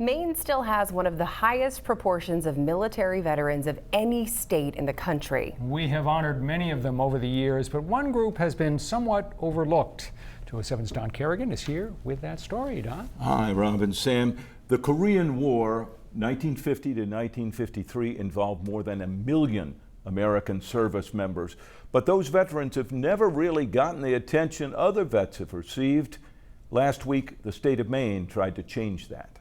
Maine still has one of the highest proportions of military veterans of any state in the country. We have honored many of them over the years, but one group has been somewhat overlooked. 207's Don Kerrigan is here with that story. Don? Hi, Rob and Sam. The Korean War, 1950 to 1953, involved more than 1 million American service members. But those veterans have never really gotten the attention other vets have received. Last week, the state of Maine tried to change that.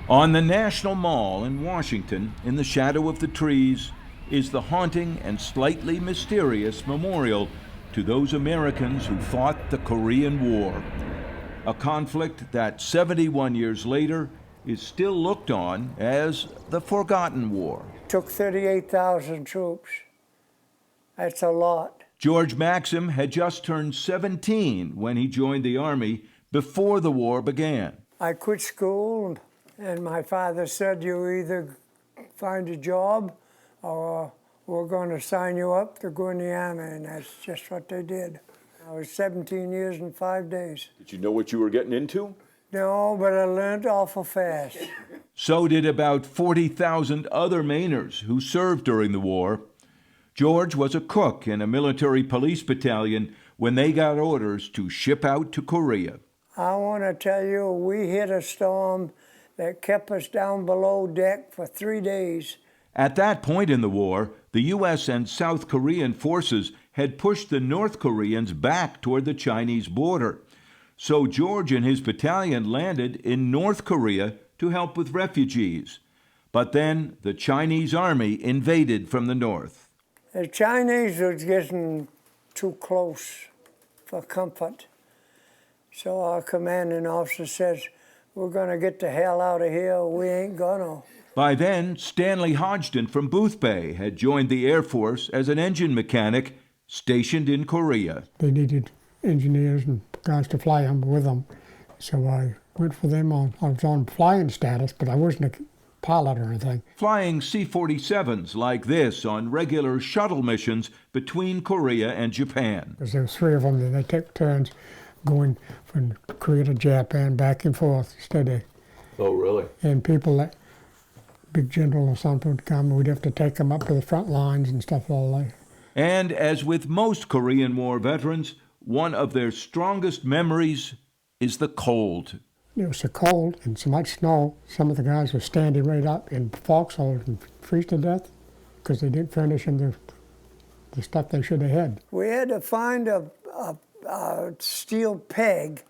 On the National Mall in Washington, in the shadow of the trees, is the haunting and slightly mysterious memorial to those Americans who fought the Korean War, a conflict that 71 years later is still looked on as the forgotten war. Took 38,000 troops. That's a lot. George Maxim had just turned 17 when he joined the Army before the war began. I quit school, and my father said, you either find a job or we're going to sign you up to go in the Army, and that's just what they did. I was 17 years and 5 days. Did you know what you were getting into? No, but I learned awful fast. So did about 40,000 other Mainers who served during the war. George was a cook in a military police battalion when they got orders to ship out to Korea. I want to tell you, we hit a storm that kept us down below deck for 3 days. At that point in the war, the U.S. and South Korean forces had pushed the North Koreans back toward the Chinese border. So George and his battalion landed in North Korea to help with refugees. But then the Chinese army invaded from the north. The Chinese was getting too close for comfort. So our commanding officer says, we're going to get the hell out of here. We ain't gonna. By then, Stanley Hodgson from Booth Bay had joined the Air Force as an engine mechanic stationed in Korea. They needed engineers and guys to fly them with them. So I went for them I was on flying status, but I wasn't a pilot or anything. Flying C-47s like this on regular shuttle missions between Korea and Japan. Because there was 3 of them, and they took turns going from Korea to Japan, back and forth, steady. Oh, really? And people, that big general or something would come, we'd have to take them up to the front lines and stuff all that. And as with most Korean War veterans, one of their strongest memories is the cold. It was so cold and so much snow, some of the guys were standing right up in foxholes and freeze to death because they didn't furnish them the stuff they should have had. We had to find a steel peg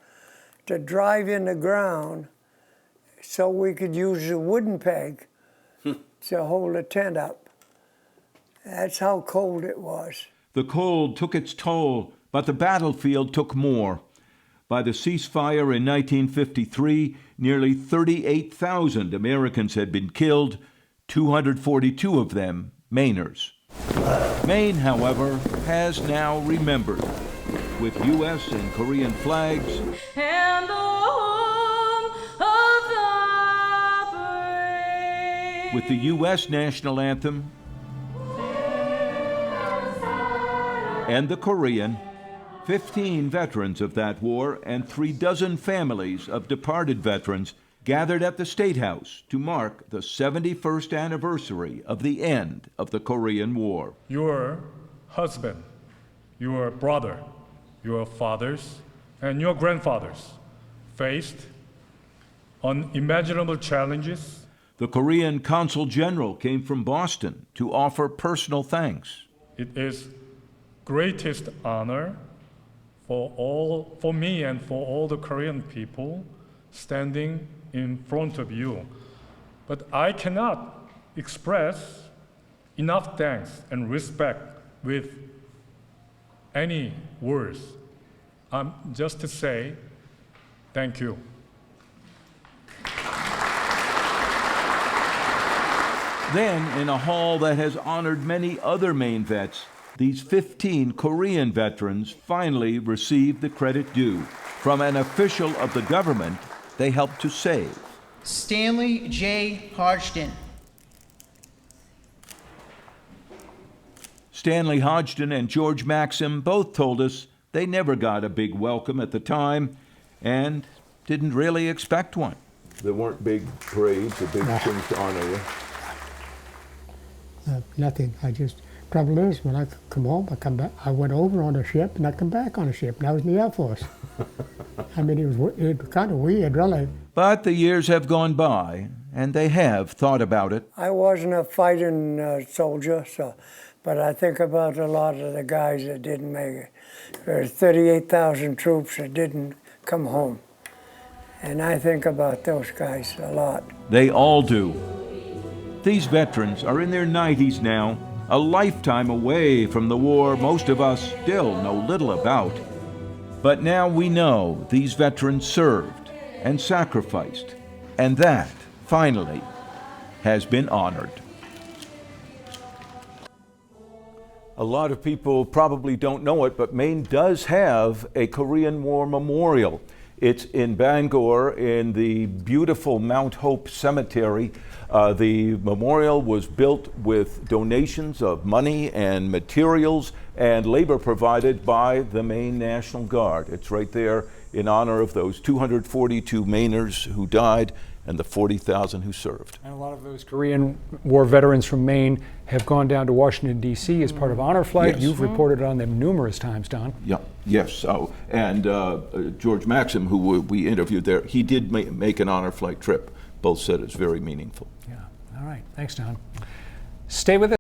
to drive in the ground so we could use a wooden peg to hold the tent up. That's how cold it was. The cold took its toll, but the battlefield took more. By the ceasefire in 1953, nearly 38,000 Americans had been killed, 242 of them Mainers. Maine, however, has now remembered, with U.S. and Korean flags and the home of the brave. with the U.S. national anthem and the Korean. 15 veterans of that war and 36 families of departed veterans gathered at the State House to mark the 71st anniversary of the end of the Korean War. Your husband, your brother, your fathers, and your grandfathers faced unimaginable challenges. The Korean Consul General came from Boston to offer personal thanks. It is greatest honor for me and for all the Korean people standing in front of you. But I cannot express enough thanks and respect with any words. Just to say thank you. Then, in a hall that has honored many other Maine vets, these 15 Korean veterans finally received the credit due from an official of the government they helped to save. Stanley J. Hodgson. Stanley Hodgson and George Maxim both told us they never got a big welcome at the time, and didn't really expect one. There weren't big parades or big things to honor you. Nothing. Trouble is, when I come home, I come back. I went over on a ship and I come back on a ship, and I was in the Air Force. I mean, it was kind of weird, really. But the years have gone by, and they have thought about it. I wasn't a fighting soldier, but I think about a lot of the guys that didn't make it. There's 38,000 troops that didn't come home. And I think about those guys a lot. They all do. These veterans are in their 90s now, a lifetime away from the war most of us still know little about. But now we know these veterans served and sacrificed, and that, finally, has been honored. A lot of people probably don't know it, but Maine does have a Korean War memorial. It's in Bangor in the beautiful Mount Hope Cemetery. The memorial was built with donations of money and materials and labor provided by the Maine National Guard. It's right there in honor of those 242 Mainers who died and the 40,000 who served. And a lot of those Korean War veterans from Maine have gone down to Washington, D.C. as part of Honor Flight. Yes. You've reported on them numerous times, Don. Yeah, yes. And George Maxim, who we interviewed there, he did make an Honor Flight trip. Both said it's very meaningful. Yeah. All right. Thanks, Don. Stay with us.